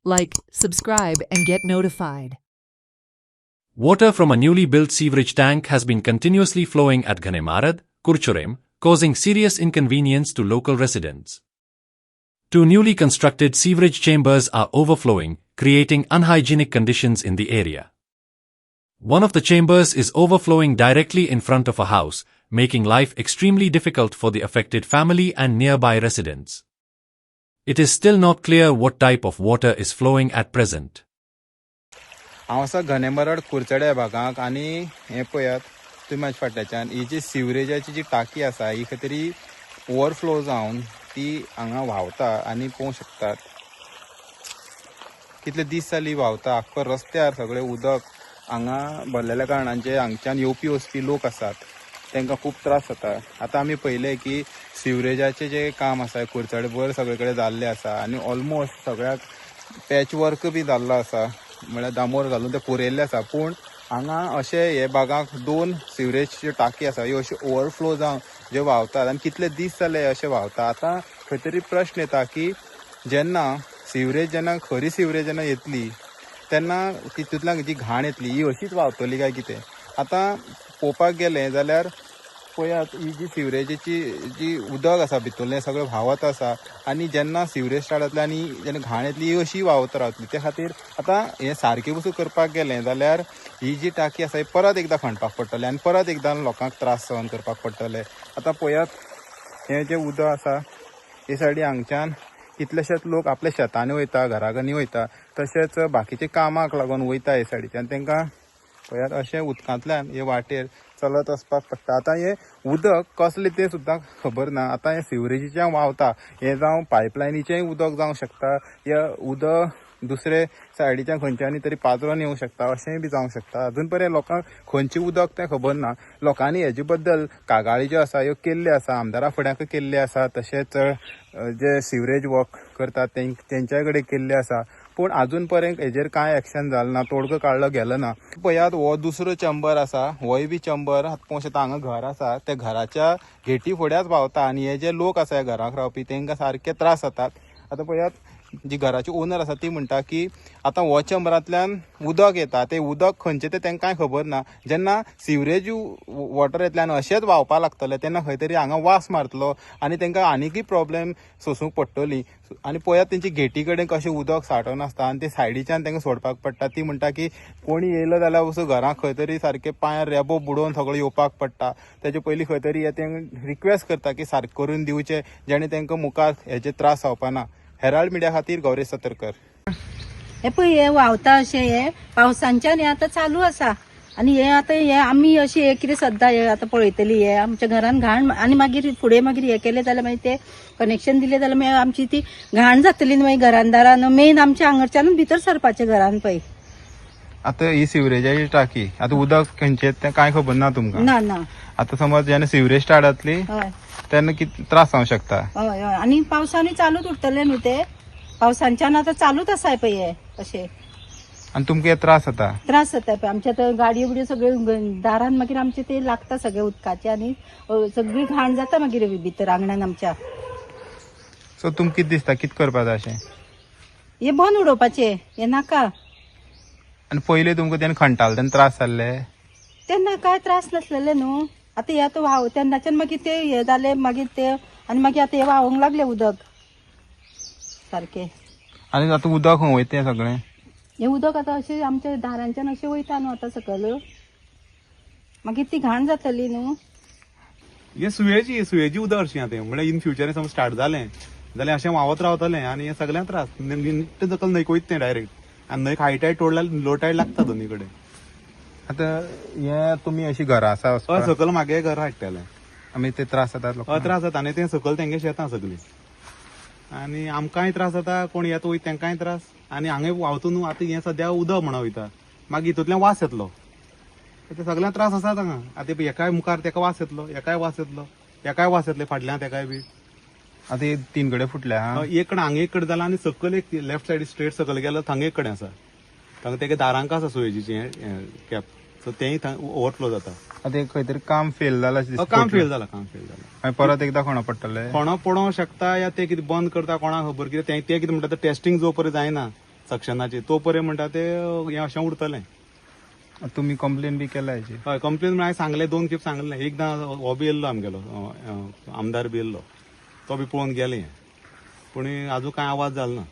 Like, subscribe, and get notified. Water from a newly built sewerage tank has been continuously flowing at Ghanemarad, Kurchurem, causing serious inconvenience to local residents. Two newly constructed sewerage chambers are overflowing, creating unhygienic conditions in the area. One of the chambers is overflowing directly in front of a house, making life extremely difficult for the affected family and nearby residents. It is still not clear what type of water is flowing at present. हांव आसा घनेमरड कुरचड्या भागांक आनी हे पळयात तुम्ही म्हाज्या फाटल्याच्यान ही जी सिवरेजाची जी टाकी आसा ही खंय तरी ओवरफ्लो जावन ती हांगा व्हांवता आनी पळोवंक शकतात कितले दीस जाली व्हांवता आख्खो रस्त्यार सगळें उदक हांगा भरलेल्या कारणान जे हांगच्यान येवपी वचपी लोक आसात तांकां खूब त्रास जाता. आतां आमी पळयलें की सिवरेजाचें जे काम आसा कुरचडेभर सगळे कडेन जाल्लें आसा आनी ऑलमोस्ट सगळ्याक पॅच वर्क बी जाल्लो आसा म्हळ्यार दामोर घालून ते पुरयल्ले आसा. पूण हांगा अशे हे भागांक दोन सिवरेजच्यो टाकी आसा ह्यो अश्यो ओवरफ्लो जावन जे व्हांवतात आनी कितले दीस जाले अशे व्हांवता. आतां खंय तरी प्रश्न येता की जेन्ना खरी सिवरेज जेन्ना येतली तेन्ना तितूंतल्यान जी घाण येतली ही अशीच व्हांवतली काय कितें. आतां पळोवपाक गेलें जाल्यार पळयात ही जी सिवरेजीची जी उदक आसा भितरलें सगळें व्हांवत आसा आनी जेन्ना सिवरेज स्टार्ट जातलें आनी जेन्ना घाण येतली ही अशी व्हांवत रावतली. त्या खातीर आतां हें सारकें वस्तू करपाक गेलें जाल्यार ही जी टाकी आसा ही परत एकदां खणपाक पडटलें आनी परत एकदां लोकांक त्रास सहन करपाक पडटले. आतां पळयात हें जें उदक आसा हे सायडी हांगच्यान कितलेशेच लोक आपल्या शेतांनी वयता घराघनी वयता तशेंच बाकीच्या कामाक लागून वयता हे सायडीच्यान तांकां पळयात अशें उदकांतल्यान हे वाटेर चलत वचपाक पडटा. आतां हें उदक कसलें तें सुद्दां खबर ना. आतां हें सिवरेजीचें व्हांवता हें जावं पायपलायनीचेंय उदक जावं शकता या उदक दुसरे सायडीच्यान खंयच्यानी तरी पाजरोन येवंक शकता अशेंय बी जावंक शकता. अजून पर्यंत लोकांक खंयचें उदक तें खबर ना. लोकांनी हेजे बद्दल कागाळी ज्यो आसा ह्यो केल्ल्यो आसा आमदारा फुड्याक केल्ले आसा तशेंच जे सिवरेज वर्क करतात तेंच्याय कडेन केल्ले आसा. पूण अजून पर्यंत हेजेर कांय एक्शन जालें ना तोडगो काडलो गेलो ना. पळयात हो दुसरो चेंबर आसा होय बी चेंबर पळोवंक शकता हांगा घर आसा त्या घराच्या गेटी फुड्याच व्हांवता आनी हे जे लोक आसा ह्या घराक रावपी तांकां सारके त्रास जातात. आतां पळयात जी घराची ओनर आसा ती म्हणटा की आतां हो चेंबरांतल्यान उदक येता तें उदक खंयचें तें तांकां कांय खबर ना. जेन्ना सिवरेज वॉटर येतल्यान अशेंच व्हांवपाक लागतलें तेन्ना खंय तरी हांगा वास मारतलो आनी तांकां आनीकय प्रॉब्लेम सोंसूंक पडटली. आनी पळयात तेंची गेटी कडेन कशें उदक सांठोवन आसता आनी ते सायडीच्यान तांकां सोडपाक पडटा. ती म्हणटा की कोणी येयलो जाल्यार असो घरांत खंय तरी सारकें पांयार रेबो बुडोवन सगळें येवपाक पडटा. तेजे पयलीं खंय तरी हे तांकां रिक्वेस्ट करता की सारकें करून दिवचें जेणे तांकां मुखार हेजे त्रास जावपा ना. हेराल्ड मिडिया खातीर गौरेश सतरकर. हे पळय हे व्हांवता अशें हे पावसांच्यान हे आतां चालू आसा आनी हे आतां हे आमी अशें हे कितें सद्दां हे आतां पळयतली हे आमच्या घरान घाण आनी मागीर फुडें मागीर हे केलें जाल्यार मागीर ते कनेक्शन दिलें जाल्यार मागीर आमची ती घाण जातली न्हू मागीर घरांदारान मेन आमच्या हांगच्यानूच भितर सरपाचें घरान पळय. आतां ही सिवरेजाची टाकी आतां उदक खंयचें तें कांय खबर ना तुमकां. ना ना. आतां समज जेन्ना सिवरेज स्टार्ट जातली हय तेन्ना कितें त्रास जावंक शकता. हय हय आनी पावसांनी चालूच उरतले न्हू ते पावसांच्यान आतां चालूच आसाय पळय हे अशें आनी तुमकां हे त्रास जाता. त्रास जाता पळय आमच्या आतां गाडयो बिडयो सगळ्यो दारान मागीर आमचे ते लागता सगळे उदकाचे आनी सगळी घाण जाता मागीर भितर आंगणान आमच्या. सो तुमकां कितें दिसता कितें करपा जाय अशें. हे बंद उडोवपाचे हे नाका. आनी पयलीं तुमकां तेन्ना खणटाले तेन्ना त्रास जाल्ले. तेन्ना काय त्रास नासलेले न्हू. आतां हे आतां व्हांव तेन्नाच्यान मागीर ते हे जाले मागीर ते आनी मागीर आतां हे व्हांवूंक लागले उदक सारकें. आनी आतां उदक खंय वयता हें सगळें. हे उदक आतां अशें आमच्या दारांच्यान अशें वयता न्हू आतां सकयल मागीर ती घाण जातली न्हू. हे सुयेची उदक हरशीं आतां म्हळ्यार इन फ्युचर समज स्टार्ट जालें जाल्यार अशें व्हांवत रावतलें आनी हे सगळ्यांक त्रास नीट सकयल न्हंयक वयता तें डायरेक्ट आनी न्हंयक हाय टायड तोडल्यार लो टायड लागता दोनी कडेन. आतां हे तुमी अशीं घरां आसा हय सकयल म्हागे घर हाडटलें आमी ते त्रास जातात हय त्रास जाता आनी तें सकयल तेंगे शेतां सगळीं आनी आमकांय त्रास जाता कोण येता वयता तेंकांय त्रास आनी हांगा व्हांवता न्हू आतां हें सद्या उदक म्हणून वयता मागीर हितूंतल्यान वास येतलो ते सगळ्यांक त्रास आसात हांगा. आतां एकाय मुखार तेका वास येतलो एकाय वास येतले फाटल्यान तेकाय बी. आतां हे 3 कडेन फुटल्या एक कडेन हांगा एक कडेन जाला आनी सकयल एक लेफ्ट सायड स्ट्रेट सकयल गेलो थंगा एक कडेन आसा थंगा तेगे दारांक आसा सुयेजीचें कॅप सो तेंय ओवरफ्लो जाता. आतां खंय तरी काम फेल जालां दिसता. काम फेल जालां परत एकदां खणो पडटलें. कोणा पडोवंक शकता या ते कितें बंद करता कोणाक खबर कितें ते कितें म्हणटा टेस्टिंग जो पर्यंत जायना सक्शनाची तो पर्यंत म्हणटा ते हें अशें उरतलें. तुम्ही कंप्लेन बी केला हेची? हय कंप्लेन हांवें सांगलें 2 खेप सांगलें. एकदां हो बी येयल्लो आमगेलो आमदार बी येयल्लो तो बी पळोवन गेले पूण आजून कांय आवाज जालो ना.